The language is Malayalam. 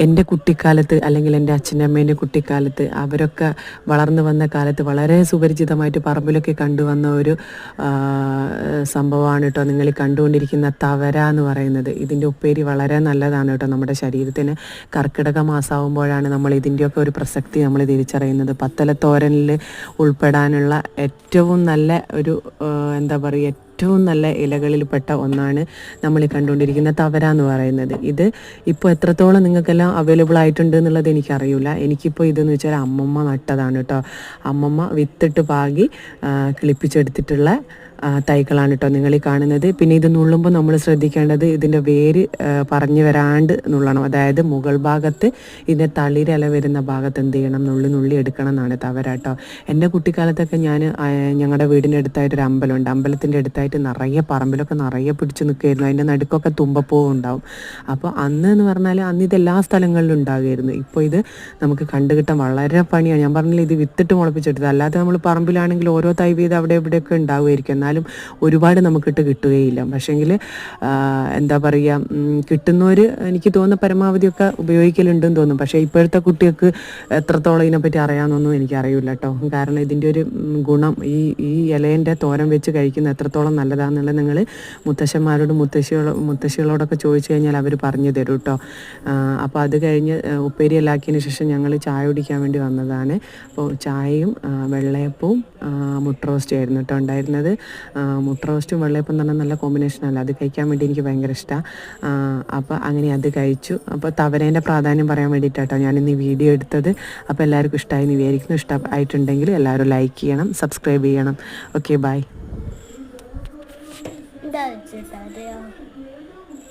എൻ്റെ കുട്ടിക്കാലത്ത് അല്ലെങ്കിൽ എൻ്റെ അച്ഛൻ്റെ അമ്മേൻ്റെ കുട്ടിക്കാലത്ത് അവരൊക്കെ വളർന്നു വന്ന കാലത്ത് വളരെ സുപരിചിതമായിട്ട് പറമ്പിലൊക്കെ കണ്ടുവന്ന ഒരു സംഭവമാണ് കേട്ടോ നിങ്ങൾ കണ്ടുകൊണ്ടിരിക്കുന്ന തവര എന്ന് പറയുന്നത്. ഇതിൻ്റെ ഉപ്പേരി വളരെ നല്ലതാണ് കേട്ടോ. നമ്മുടെ ശരീരത്തിന് കർക്കിടക മാസമാകുമ്പോഴാണ് നമ്മൾ ഇതിൻ്റെയൊക്കെ ഒരു പ്രസക്തി നമ്മൾ തിരിച്ചറിയുന്നത്. പത്തലത്തോരനിൽ ഉൾപ്പെടാനുള്ള ഏറ്റവും നല്ല ഒരു എന്താ പറയുക, ഏറ്റവും നല്ല ഇലകളിൽപ്പെട്ട ഒന്നാണ് നമ്മൾ കണ്ടുകൊണ്ടിരിക്കുന്ന തവര എന്ന് പറയുന്നത്. ഇത് ഇപ്പോൾ എത്രത്തോളം നിങ്ങൾക്കെല്ലാം അവൈലബിൾ ആയിട്ടുണ്ട് എന്നുള്ളത് എനിക്കറിയില്ല. എനിക്കിപ്പോൾ ഇതെന്ന് വെച്ചാൽ അമ്മമ്മ നട്ടതാണ് കേട്ടോ. അമ്മമ്മ വിത്തിട്ട് പാകി കിളിപ്പിച്ചെടുത്തിട്ടുള്ള തൈകളാണ് കേട്ടോ നിങ്ങൾ ഈ കാണുന്നത്. പിന്നെ ഇത് നുള്ളുമ്പോൾ നമ്മൾ ശ്രദ്ധിക്കേണ്ടത് ഇതിൻ്റെ വേര് പറഞ്ഞു വരാണ്ട് നുള്ളണം. അതായത് മുകൾ ഭാഗത്ത് ഇതിൻ്റെ തളിരില വരുന്ന ഭാഗത്ത് എന്ത് ചെയ്യണം, നുള്ളി എടുക്കണം എന്നാണ് തവര കേട്ടോ. എൻ്റെ കുട്ടിക്കാലത്തൊക്കെ ഞാൻ ഞങ്ങളുടെ വീടിൻ്റെ അടുത്തായിട്ടൊരു അമ്പലമുണ്ട്. അമ്പലത്തിൻ്റെ അടുത്തായിട്ട് നിറയെ പറമ്പിലൊക്കെ നിറയെ പിടിച്ച് നിൽക്കുമായിരുന്നു. അതിൻ്റെ നടുക്കൊക്കെ തുമ്പപ്പൂവ് ഉണ്ടാവും. അപ്പോൾ അന്ന് എന്ന് പറഞ്ഞാൽ അന്ന് ഇതെല്ലാ സ്ഥലങ്ങളിലും ഉണ്ടാകുമായിരുന്നു. ഇപ്പോൾ ഇത് നമുക്ക് കണ്ടുകിട്ടാൻ വളരെ പണിയാണ്. ഞാൻ പറഞ്ഞില്ല, ഇത് വിത്തിട്ട് മുളപ്പിച്ചെടുത്തത്. അല്ലാതെ നമ്മൾ പറമ്പിലാണെങ്കിൽ ഓരോ തൈ വീതം അവിടെ ഇവിടെയൊക്കെ ഉണ്ടാവുമായിരിക്കും. എന്നാലും ഒരുപാട് നമുക്കിട്ട് കിട്ടുകയില്ല. പക്ഷേങ്കിൽ എന്താ പറയുക, കിട്ടുന്നവർ എനിക്ക് തോന്നുന്ന പരമാവധിയൊക്കെ ഉപയോഗിക്കലുണ്ടെന്ന് തോന്നും. പക്ഷേ ഇപ്പോഴത്തെ കുട്ടികൾക്ക് എത്രത്തോളം ഇതിനെപ്പറ്റി അറിയാമെന്നൊന്നും എനിക്കറിയില്ല കേട്ടോ. കാരണം ഇതിൻ്റെ ഒരു ഗുണം, ഈ ഇലേൻ്റെ തോരൻ വെച്ച് കഴിക്കുന്ന എത്രത്തോളം നല്ലതാണെന്നുള്ളത് നിങ്ങൾ മുത്തശ്ശന്മാരോടും മുത്തശ്ശികളോടൊക്കെ ചോദിച്ചു കഴിഞ്ഞാൽ അവർ പറഞ്ഞു തരും കേട്ടോ. അപ്പോൾ അത് കഴിഞ്ഞ് ഉപ്പേരിയെല്ലാം ആക്കിയതിന് ശേഷം ഞങ്ങൾ ചായ കുടിക്കാൻ വേണ്ടി വന്നതാണ്. അപ്പോൾ ചായയും വെള്ളയപ്പവും മുട്ട റോസ്റ്റും ആയിരുന്നു കേട്ടോ ഉണ്ടായിരുന്നത്. മുട്ട റോസ്റ്റും വെള്ളയപ്പം എന്ന് പറഞ്ഞാൽ നല്ല കോമ്പിനേഷനല്ല. അത് കഴിക്കാൻ വേണ്ടി എനിക്ക് ഭയങ്കര ഇഷ്ടമാണ്. അപ്പോൾ അങ്ങനെ അത് കഴിച്ചു. അപ്പോൾ തവരേൻ്റെ പ്രാധാന്യം പറയാൻ വേണ്ടിയിട്ടാട്ടോ ഞാനിന്ന് ഈ വീഡിയോ എടുത്തത്. അപ്പോൾ എല്ലാവർക്കും ഇഷ്ടമായി എന്ന് വിചാരിക്കുന്നു. ഇഷ്ടമായിട്ടുണ്ടെങ്കിൽ എല്ലാവരും ലൈക്ക് ചെയ്യണം, സബ്സ്ക്രൈബ് ചെയ്യണം. Okay, by.